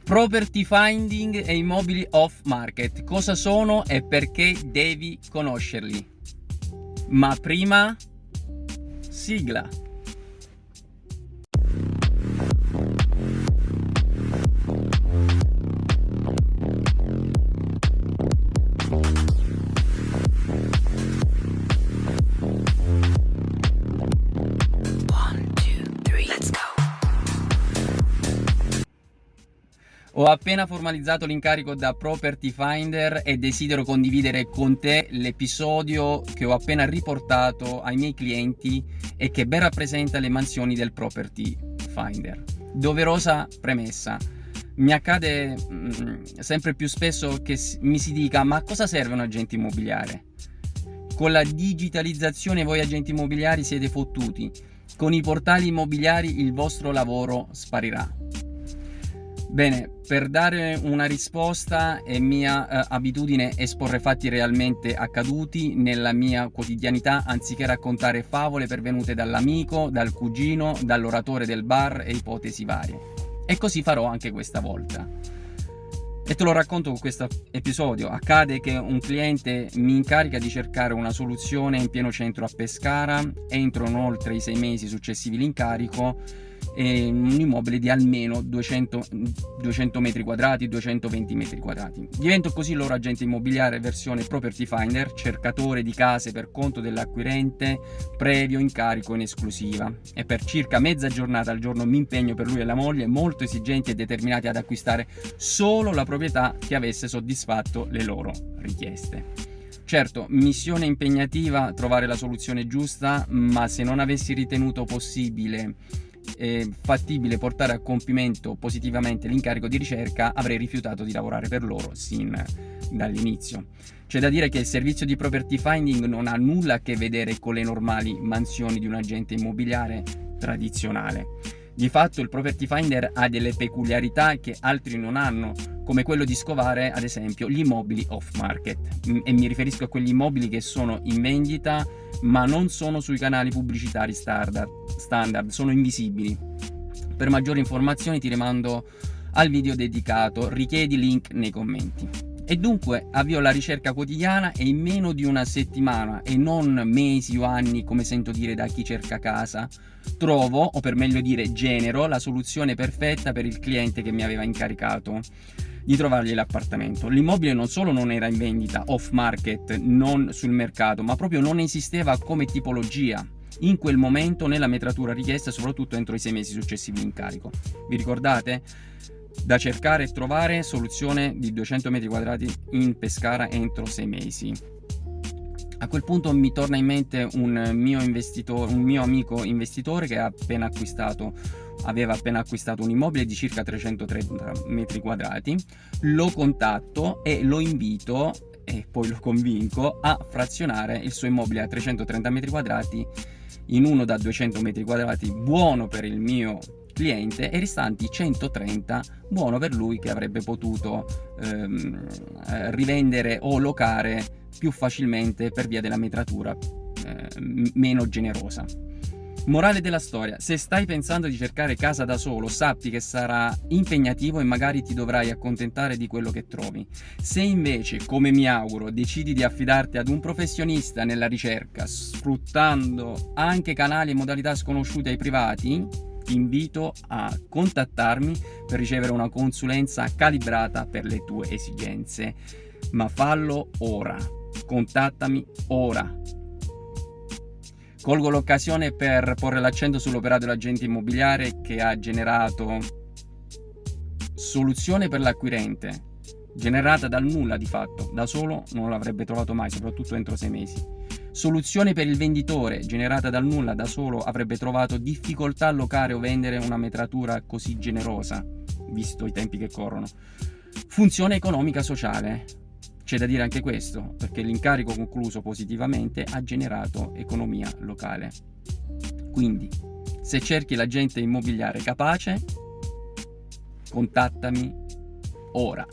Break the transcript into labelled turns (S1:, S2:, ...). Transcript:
S1: Property finding e immobili off market. Cosa sono e perché devi conoscerli? Ma prima, sigla. Ho appena formalizzato l'incarico da Property Finder e desidero condividere con te l'episodio che ho appena riportato ai miei clienti e che ben rappresenta le mansioni del Property Finder. Doverosa premessa. Mi accade sempre più spesso che mi si dica: ma a cosa serve un agente immobiliare? Con la digitalizzazione voi agenti immobiliari siete fottuti. Con i portali immobiliari il vostro lavoro sparirà. Bene, per dare una risposta è mia abitudine esporre fatti realmente accaduti nella mia quotidianità, anziché raccontare favole pervenute dall'amico, dal cugino, dall'oratore del bar e ipotesi varie. E così farò anche questa volta. E te lo racconto con questo episodio. Accade che un cliente mi incarica di cercare una soluzione in pieno centro a Pescara entro non oltre i 6 mesi successivi l'incarico, e un immobile di almeno 200 metri quadrati, 220 metri quadrati. Divento così il loro agente immobiliare versione Property Finder, cercatore di case per conto dell'acquirente, previo incarico in esclusiva, e per circa mezza giornata al giorno mi impegno per lui e la moglie, molto esigenti e determinati ad acquistare solo la proprietà che avesse soddisfatto le loro richieste. Certo, missione impegnativa trovare la soluzione giusta, ma se non avessi ritenuto possibile fattibile portare a compimento positivamente l'incarico di ricerca, avrei rifiutato di lavorare per loro sin dall'inizio. C'è da dire che il servizio di property finding non ha nulla a che vedere con le normali mansioni di un agente immobiliare tradizionale. Di fatto il property finder ha delle peculiarità che altri non hanno, come quello di scovare ad esempio gli immobili off market, e mi riferisco a quegli immobili che sono in vendita ma non sono sui canali pubblicitari standard, sono invisibili. Per maggiori informazioni ti rimando al video dedicato, richiedi link nei commenti. E dunque avvio la ricerca quotidiana e in meno di una settimana, e non mesi o anni come sento dire da chi cerca casa, trovo, o per meglio dire genero, la soluzione perfetta per il cliente che mi aveva incaricato di trovargli l'appartamento. L'immobile non solo non era in vendita off market, non sul mercato, ma proprio non esisteva come tipologia in quel momento nella metratura richiesta, soprattutto entro i 6 mesi successivi all'incarico. Vi ricordate? Da cercare e trovare soluzione di 200 metri quadrati in Pescara entro 6 mesi. A quel punto mi torna in mente un mio amico investitore che aveva appena acquistato un immobile di circa 330 metri quadrati. Lo contatto e lo invito, e poi lo convinco, a frazionare il suo immobile a 330 metri quadrati in uno da 200 metri quadrati, buono per il mio cliente, e restanti 130 buono per lui, che avrebbe potuto rivendere o locare più facilmente per via della metratura meno generosa. Morale della storia: se stai pensando di cercare casa da solo, sappi che sarà impegnativo e magari ti dovrai accontentare di quello che trovi. Se invece, come mi auguro, decidi di affidarti ad un professionista nella ricerca, sfruttando anche canali e modalità sconosciute ai privati, ti invito a contattarmi per ricevere una consulenza calibrata per le tue esigenze. Ma fallo ora. Contattami ora. Colgo l'occasione per porre l'accento sull'operato dell'agente immobiliare che ha generato soluzione per l'acquirente, generata dal nulla di fatto, da solo non l'avrebbe trovato mai, soprattutto entro 6 mesi. Soluzione per il venditore, generata dal nulla, da solo avrebbe trovato difficoltà a locare o vendere una metratura così generosa, visto i tempi che corrono. Funzione economica sociale. C'è da dire anche questo, perché l'incarico concluso positivamente ha generato economia locale. Quindi, se cerchi l'agente immobiliare capace, contattami ora.